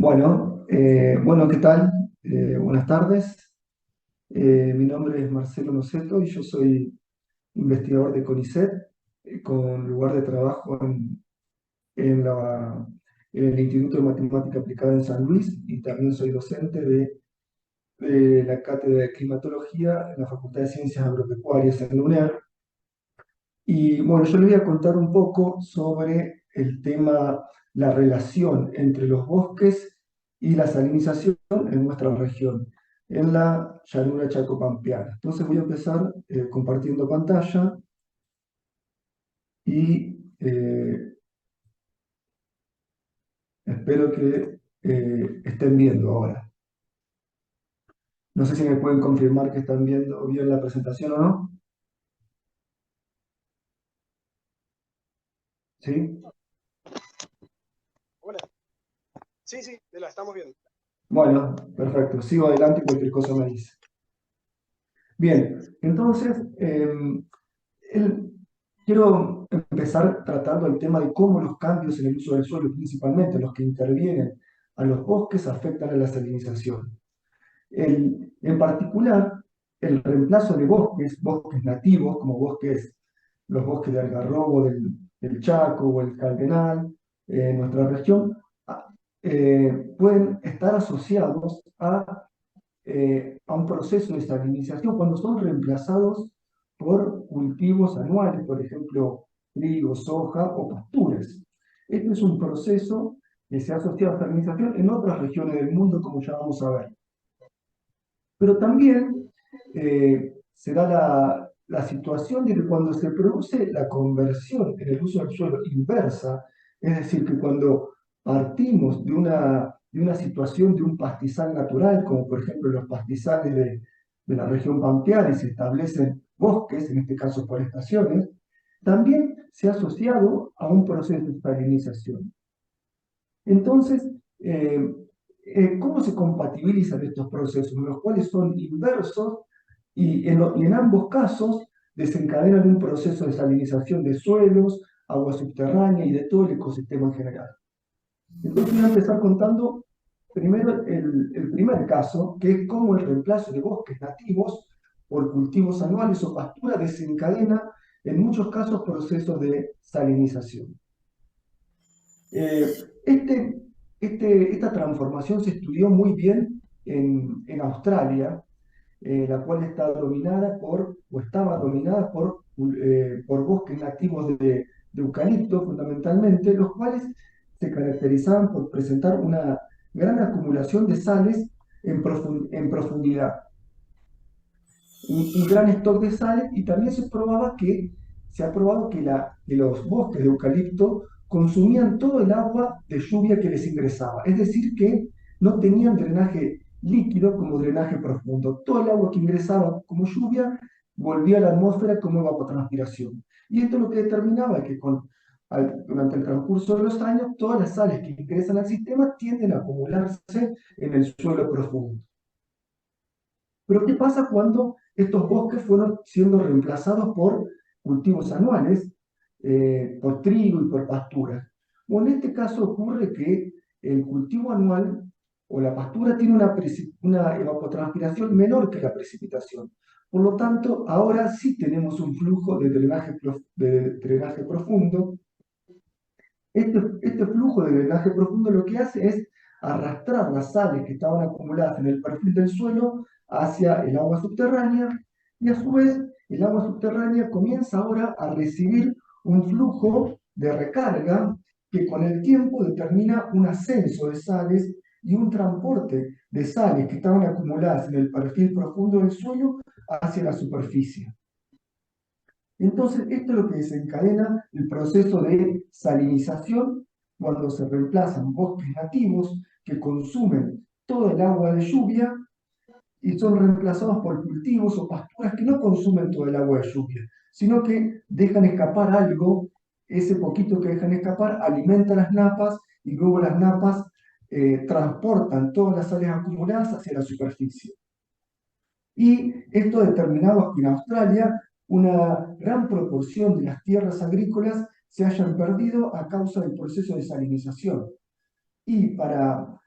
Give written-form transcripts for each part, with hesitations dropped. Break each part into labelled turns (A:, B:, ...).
A: Bueno, ¿qué tal? Buenas tardes. Mi nombre es Marcelo Noceto y yo soy investigador de CONICET, con lugar de trabajo en el Instituto de Matemática Aplicada en San Luis, y también soy docente de la Cátedra de Climatología en la Facultad de Ciencias Agropecuarias en la UNER. Y bueno, yo les voy a contar un poco sobre el tema, la relación entre los bosques y la salinización en nuestra región, en la llanura chacopampeana. Entonces voy a empezar compartiendo pantalla y espero que estén viendo ahora. No sé si me pueden confirmar que están viendo bien la presentación o no. ¿Sí?
B: Hola. Sí, sí, la estamos viendo.
A: Bueno, perfecto. Sigo adelante y cualquier cosa me dice. Bien, entonces, El- quiero empezar tratando el tema de cómo los cambios en el uso del suelo, principalmente los que intervienen a los bosques, afectan a la salinización. En particular, el reemplazo de bosques nativos, como los bosques de algarrobo del Chaco o el Cardenal, en nuestra región, pueden estar asociados a un proceso de salinización cuando son reemplazados por cultivos anuales, por ejemplo, trigo, soja o pasturas. Este es un proceso que se ha asociado a salinización en otras regiones del mundo, como ya vamos a ver. Pero también se da la situación de que cuando se produce la conversión en el uso del suelo inversa, es decir, que cuando partimos de una situación de un pastizal natural, como por ejemplo los pastizales de la región pampeana, y se establecen bosques, en este caso forestaciones, también se ha asociado a un proceso de salinización. Entonces, eh, ¿cómo se compatibilizan estos procesos, los cuales son inversos y en ambos casos desencadenan un proceso de salinización de suelos, agua subterránea y de todo el ecosistema en general? Entonces voy a empezar contando primero el primer caso, que es cómo el reemplazo de bosques nativos por cultivos anuales o pastura desencadena en muchos casos procesos de salinización. Eh, este, esta transformación se estudió muy bien en Australia, la cual está dominada o estaba dominada por bosques nativos de eucalipto, fundamentalmente, los cuales se caracterizaban por presentar una gran acumulación de sales en profundidad, un gran stock de sales, y también se ha probado que los bosques de eucalipto consumían todo el agua de lluvia que les ingresaba, es decir, que no tenían drenaje líquido como drenaje profundo. Todo el agua que ingresaba como lluvia volvía a la atmósfera como evapotranspiración. Y esto lo que determinaba es que durante el transcurso de los años, todas las sales que ingresan al sistema tienden a acumularse en el suelo profundo. Pero ¿qué pasa cuando estos bosques fueron siendo reemplazados por cultivos anuales, por trigo y por pasturas? Bueno, en este caso ocurre que el cultivo anual o la pastura tiene una evapotranspiración menor que la precipitación. Por lo tanto, ahora sí tenemos un flujo de drenaje profundo. Este flujo de drenaje profundo lo que hace es arrastrar las sales que estaban acumuladas en el perfil del suelo hacia el agua subterránea, y a su vez el agua subterránea comienza ahora a recibir un flujo de recarga que con el tiempo determina un ascenso de sales y un transporte de sales que estaban acumuladas en el perfil profundo del suelo hacia la superficie. Entonces, esto es lo que desencadena el proceso de salinización cuando se reemplazan bosques nativos que consumen todo el agua de lluvia y son reemplazados por cultivos o pasturas que no consumen todo el agua de lluvia, sino que dejan escapar algo. Ese poquito que dejan escapar alimenta las napas, y luego las napas transportan todas las sales acumuladas hacia la superficie. Y esto determinaba que en Australia una gran proporción de las tierras agrícolas se hayan perdido a causa del proceso de salinización. Y para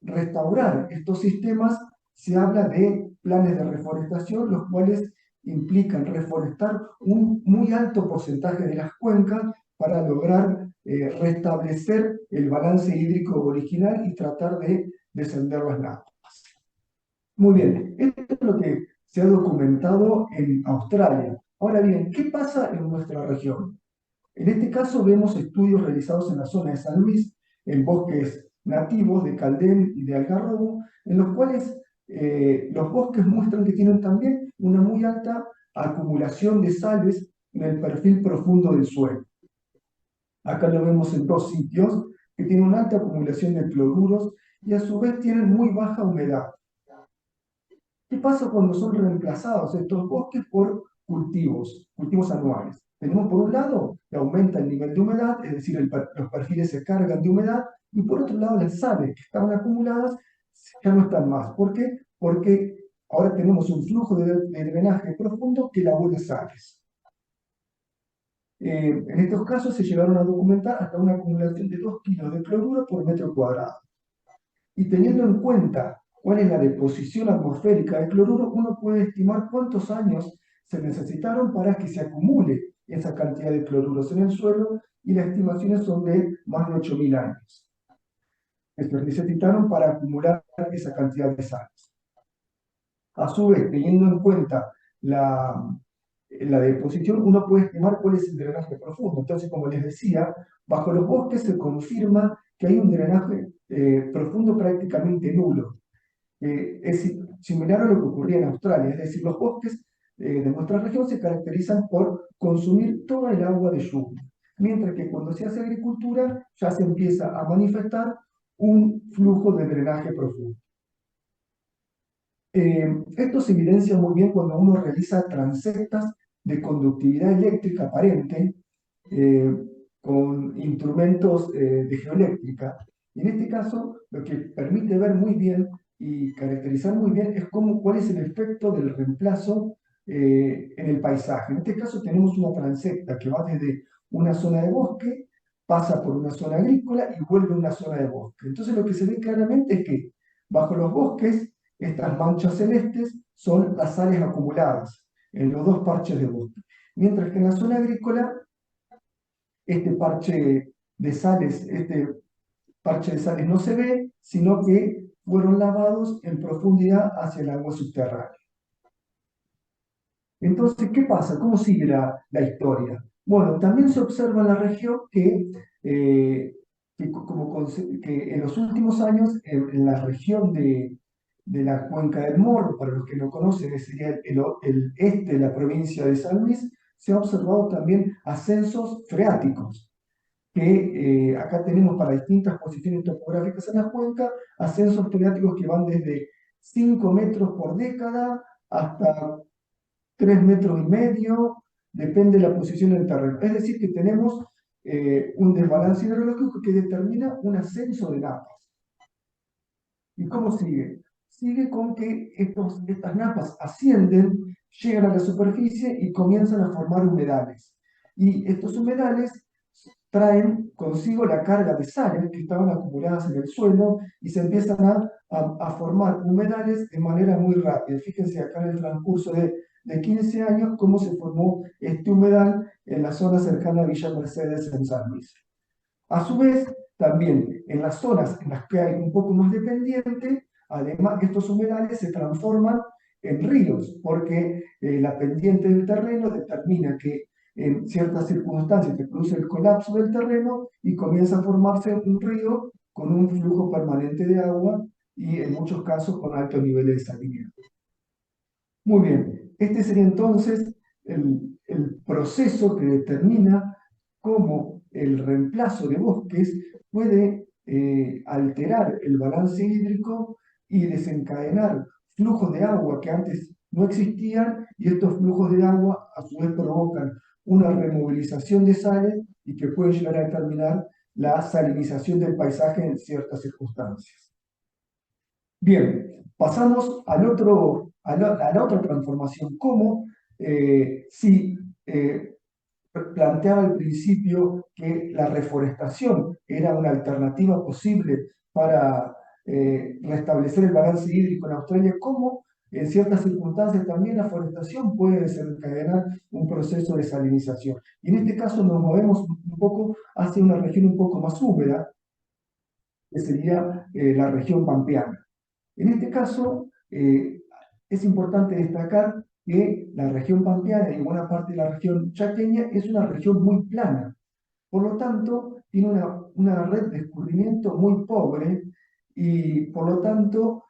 A: restaurar estos sistemas, se habla de planes de reforestación, los cuales implican reforestar un muy alto porcentaje de las cuencas para lograr restablecer el balance hídrico original y tratar de descender las napas. Muy bien, esto es lo que se ha documentado en Australia. Ahora bien, ¿qué pasa en nuestra región? En este caso vemos estudios realizados en la zona de San Luis, en bosques nativos de Caldén y de Algarrobo, en los cuales los bosques muestran que tienen también una muy alta acumulación de sales en el perfil profundo del suelo. Acá lo vemos en dos sitios que tienen una alta acumulación de cloruros y a su vez tienen muy baja humedad. ¿Qué pasa cuando son reemplazados estos bosques por cultivos anuales? Tenemos por un lado que aumenta el nivel de humedad, es decir, los perfiles se cargan de humedad, y por otro lado las sales que estaban acumuladas ya no están más. ¿Por qué? Porque ahora tenemos un flujo de drenaje profundo que elabora sales. En estos casos se llegaron a documentar hasta una acumulación de 2 kilos de cloruro por metro cuadrado. Y teniendo en cuenta cuál es la deposición atmosférica de cloruro, uno puede estimar cuántos años se necesitaron para que se acumule esa cantidad de cloruros en el suelo, y las estimaciones son de más de 8.000 años que se necesitaron para acumular esa cantidad de sales. A su vez, teniendo en cuenta la deposición, uno puede estimar cuál es el drenaje profundo. Entonces, como les decía, bajo los bosques se confirma que hay un drenaje profundo prácticamente nulo. Es similar a lo que ocurría en Australia, es decir, los bosques de nuestra región se caracterizan por consumir toda el agua de lluvia, mientras que cuando se hace agricultura ya se empieza a manifestar un flujo de drenaje profundo. Esto se evidencia muy bien cuando uno realiza transectas de conductividad eléctrica aparente eh, con instrumentos de geoeléctrica. Y en este caso, lo que permite ver muy bien y caracterizar muy bien es cuál es el efecto del reemplazo en el paisaje. En este caso tenemos una transecta que va desde una zona de bosque, pasa por una zona agrícola y vuelve a una zona de bosque. Entonces lo que se ve claramente es que bajo los bosques estas manchas celestes son las sales acumuladas en los dos parches de bosque, mientras que en la zona agrícola este parche de sales no se ve, sino que fueron lavados en profundidad hacia el agua subterránea. Entonces, ¿qué pasa? ¿Cómo sigue la historia? Bueno, también se observa en la región que en los últimos años, en la región de la Cuenca del Morro, para los que no conocen, ese sería el este de la provincia de San Luis, se ha observado también ascensos freáticos, que acá tenemos para distintas posiciones topográficas en la cuenca, ascensos freáticos que van desde 5 metros por década hasta 3 metros y medio, depende de la posición del terreno. Es decir, que tenemos un desbalance hidrológico que determina un ascenso de napas. ¿Y cómo sigue? Sigue con que estas napas ascienden, llegan a la superficie y comienzan a formar humedales. Y estos humedales traen consigo la carga de sales que estaban acumuladas en el suelo y se empiezan a formar humedales de manera muy rápida. Fíjense acá en el transcurso de 15 años cómo se formó este humedal en la zona cercana a Villa Mercedes en San Luis. A su vez, también en las zonas en las que hay un poco más de pendiente, además estos humedales se transforman en ríos, porque la pendiente del terreno determina que en ciertas circunstancias se produce el colapso del terreno y comienza a formarse un río con un flujo permanente de agua y en muchos casos con altos niveles de salinidad. Muy bien, este sería entonces el proceso que determina cómo el reemplazo de bosques puede alterar el balance hídrico y desencadenar flujos de agua que antes no existían, y estos flujos de agua a su vez provocan una removilización de sales y que pueden llegar a determinar la salinización del paisaje en ciertas circunstancias. Bien, pasamos a la otra transformación, como si planteaba al principio que la reforestación era una alternativa posible para restablecer el balance hídrico en Australia, como en ciertas circunstancias también la forestación puede desencadenar un proceso de salinización. Y en este caso nos movemos un poco hacia una región un poco más húmeda, que sería la región pampeana. En este caso, es importante destacar que la región pampeana y buena parte de la región chaqueña es una región muy plana. Por lo tanto, tiene una red de escurrimiento muy pobre y, por lo tanto,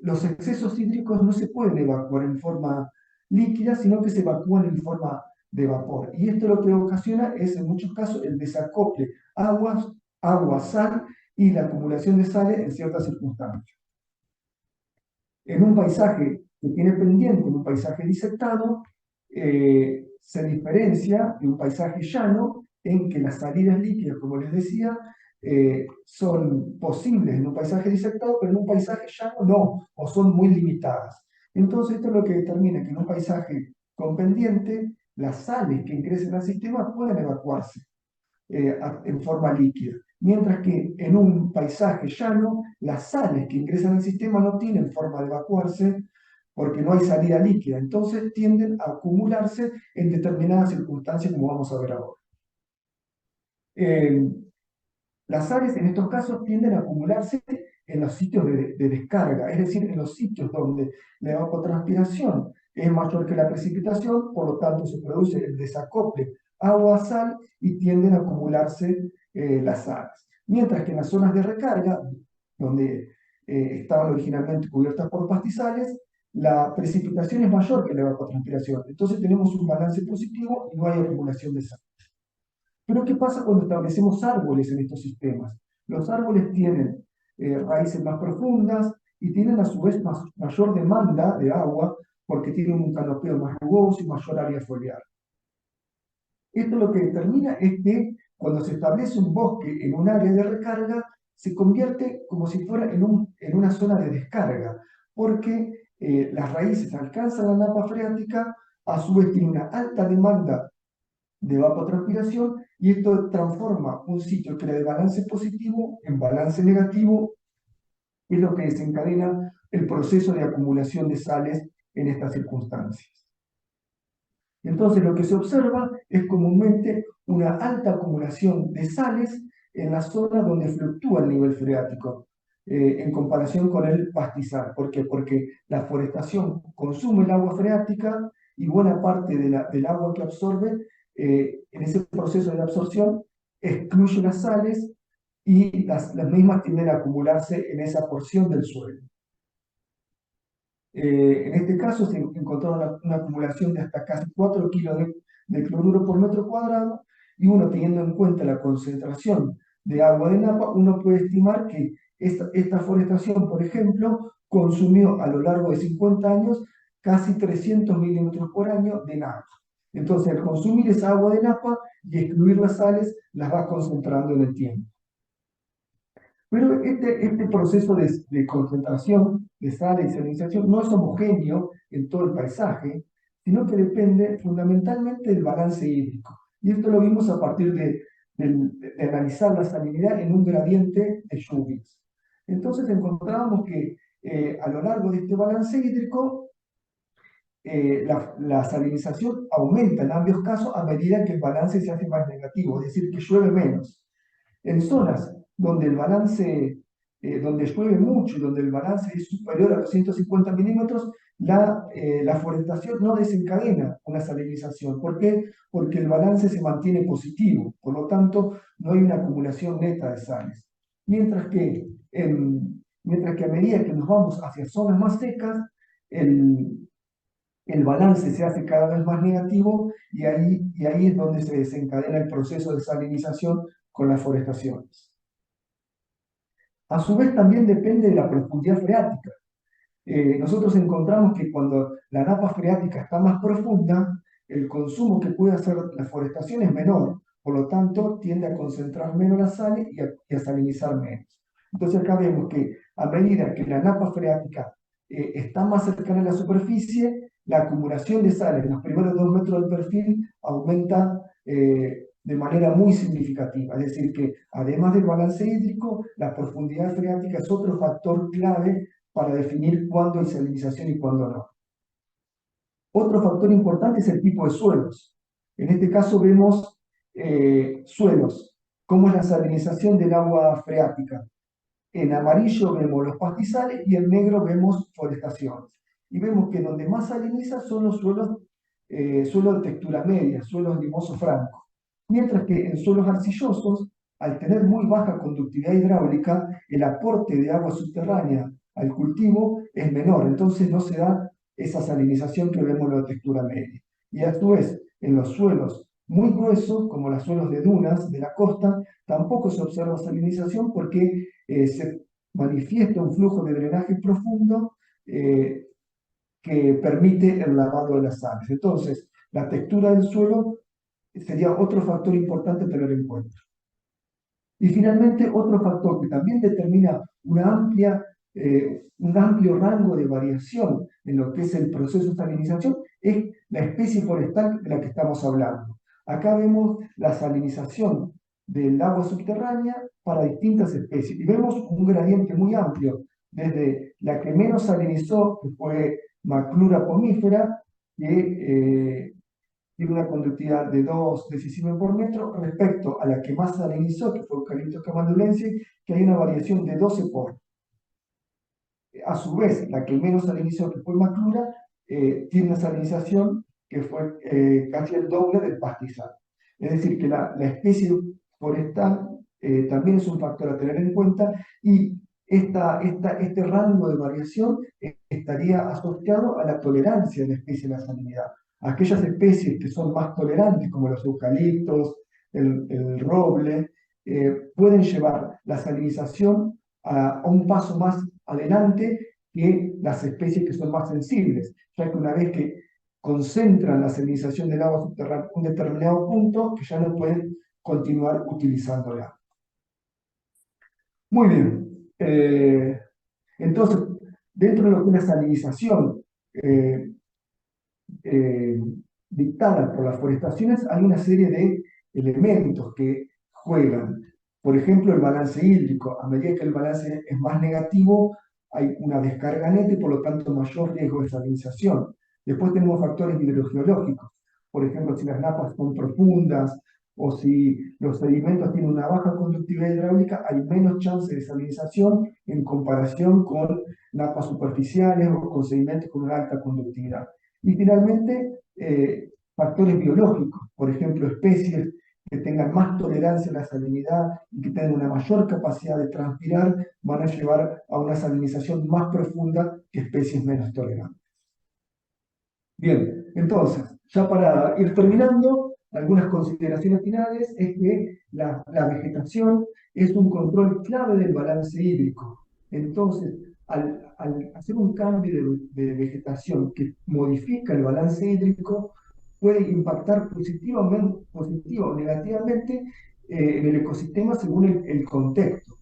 A: los excesos hídricos no se pueden evacuar en forma líquida, sino que se evacúan en forma de vapor. Y esto lo que ocasiona es, en muchos casos, el desacople agua-sal y la acumulación de sales en ciertas circunstancias. En un paisaje que tiene pendiente, en un paisaje disectado, se diferencia de un paisaje llano en que las salidas líquidas, como les decía, son posibles en un paisaje disectado, pero en un paisaje llano no, o son muy limitadas. Entonces, esto es lo que determina que en un paisaje con pendiente, las sales que ingresen al sistema pueden evacuarse en forma líquida. Mientras que en un paisaje llano, las sales que ingresan al sistema no tienen forma de evacuarse porque no hay salida líquida. Entonces tienden a acumularse en determinadas circunstancias, como vamos a ver ahora. Eh, las sales en estos casos tienden a acumularse en los sitios de descarga, es decir, en los sitios donde la evapotranspiración es mayor que la precipitación, por lo tanto se produce el desacople agua-sal y tienden a acumularse las sales. Mientras que en las zonas de recarga, donde estaban originalmente cubiertas por pastizales, la precipitación es mayor que la evapotranspiración. Entonces tenemos un balance positivo y no hay acumulación de sal. Pero ¿qué pasa cuando establecemos árboles en estos sistemas? Los árboles tienen raíces más profundas y tienen a su vez mayor demanda de agua porque tienen un canopeo más rugoso y mayor área foliar. Esto lo que determina es que cuando se establece un bosque en un área de recarga, se convierte como si fuera en una zona de descarga, porque las raíces alcanzan la napa freática, a su vez tiene una alta demanda de evapotranspiración y esto transforma un sitio que era de balance positivo en balance negativo, que es lo que desencadena el proceso de acumulación de sales en estas circunstancias. Entonces lo que se observa es comúnmente una alta acumulación de sales en la zona donde fluctúa el nivel freático, en comparación con el pastizal. ¿Por qué? Porque la forestación consume el agua freática y buena parte del agua que absorbe, en ese proceso de absorción, excluye las sales y las mismas tienden a acumularse en esa porción del suelo. En este caso se encontró una acumulación de hasta casi 4 kilos de cloruro por metro cuadrado y uno teniendo en cuenta la concentración de agua de napa, uno puede estimar que esta forestación, por ejemplo, consumió a lo largo de 50 años casi 300 milímetros por año de napa. Entonces, al consumir esa agua de napa y excluir las sales, las va concentrando en el tiempo. Pero este proceso de concentración de sal y salinización no es homogéneo en todo el paisaje, sino que depende fundamentalmente del balance hídrico. Y esto lo vimos a partir de analizar la salinidad en un gradiente de lluvias. Entonces encontramos que a lo largo de este balance hídrico, la salinización aumenta en ambos casos a medida que el balance se hace más negativo, es decir, que llueve menos. En zonas donde el balance, donde llueve mucho y donde el balance es superior a los 150 milímetros, la forestación no desencadena una salinización. ¿Por qué? Porque el balance se mantiene positivo, por lo tanto no hay una acumulación neta de sales. Mientras que a medida que nos vamos hacia zonas más secas, el balance se hace cada vez más negativo y ahí es donde se desencadena el proceso de salinización con las forestaciones. A su vez también depende de la profundidad freática. Nosotros encontramos que cuando la napa freática está más profunda, el consumo que puede hacer la forestación es menor, por lo tanto tiende a concentrar menos las sales y a salinizar menos. Entonces acá vemos que a medida que la napa freática está más cercana a la superficie, la acumulación de sales en los primeros 2 metros del perfil aumenta de manera muy significativa. Es decir, que además del balance hídrico, la profundidad freática es otro factor clave para definir cuándo hay salinización y cuándo no. Otro factor importante es el tipo de suelos. En este caso vemos suelos, como es la salinización del agua freática. En amarillo vemos los pastizales y en negro vemos forestaciones. Y vemos que donde más saliniza son los suelos de textura media, suelos limosos francos. Mientras que en suelos arcillosos, al tener muy baja conductividad hidráulica, el aporte de agua subterránea al cultivo es menor, entonces no se da esa salinización que vemos en la textura media. Y a su vez, en los suelos muy gruesos, como los suelos de dunas de la costa, tampoco se observa salinización porque se manifiesta un flujo de drenaje profundo que permite el lavado de las sales. Entonces, la textura del suelo sería otro factor importante a tener en cuenta. Y finalmente, otro factor que también determina un amplio rango de variación en lo que es el proceso de salinización es la especie forestal de la que estamos hablando. Acá vemos la salinización del agua subterránea para distintas especies y vemos un gradiente muy amplio, desde la que menos salinizó, que fue Maclura pomífera, que tiene una conductividad de 2 decibeles por metro, respecto a la que más salinizó, que fue Eucaliptus camaldulensis, que hay una variación de 12 por. A su vez, la que menos salinizó, que fue Maclura, tiene una salinización que fue casi el doble del pastizal. Es decir, que la especie forestal también es un factor a tener en cuenta y este rango de variación estaría asociado a la tolerancia de la especie a la salinidad. Aquellas especies que son más tolerantes, como los eucaliptos, el roble, pueden llevar la salinización a un paso más adelante que las especies que son más sensibles, ya que una vez que concentran la salinización del agua subterránea en un determinado punto, que ya no pueden continuar utilizándola. Muy bien. Entonces, dentro de lo que es la salinización eh, eh, dictada por las forestaciones, hay una serie de elementos que juegan. Por ejemplo, el balance hídrico. A medida que el balance es más negativo, hay una descarga neta y por lo tanto mayor riesgo de salinización. Después tenemos factores hidrogeológicos. Por ejemplo, si las napas son profundas o si los sedimentos tienen una baja conductividad hidráulica, hay menos chance de salinización en comparación con napas superficiales o con sedimentos con una alta conductividad. Y finalmente, factores biológicos, por ejemplo, especies que tengan más tolerancia a la salinidad y que tengan una mayor capacidad de transpirar, van a llevar a una salinización más profunda que especies menos tolerantes. Bien, entonces, ya para ir terminando, algunas consideraciones finales es que la vegetación es un control clave del balance hídrico. Entonces, al hacer un cambio de vegetación que modifica el balance hídrico, puede impactar positivo o negativamente en el ecosistema según el contexto.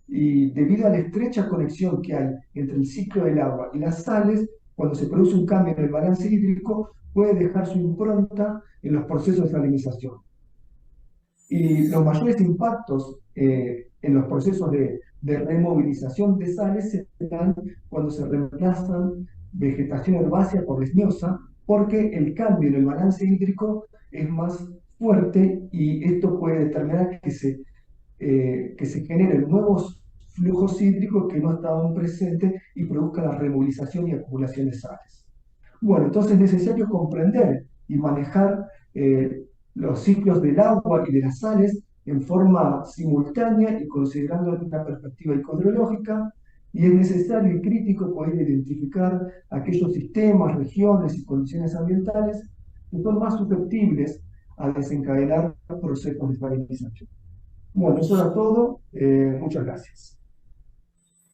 A: Y debido a la estrecha conexión que hay entre el ciclo del agua y las sales, cuando se produce un cambio en el balance hídrico, puede dejar su impronta en los procesos de salinización. Y los mayores impactos en los procesos de removilización de sales se dan cuando se reemplazan vegetación herbácea por leñosa, porque el cambio en el balance hídrico es más fuerte y esto puede determinar que se generen nuevos flujos hídricos que no estaban presentes y produzcan la removilización y acumulación de sales. Bueno, entonces es necesario comprender y manejar los ciclos del agua y de las sales en forma simultánea y considerando una perspectiva hidrológica, y es necesario y crítico poder identificar aquellos sistemas, regiones y condiciones ambientales que son más susceptibles a desencadenar procesos de salinización. Bueno, eso era todo. Muchas gracias.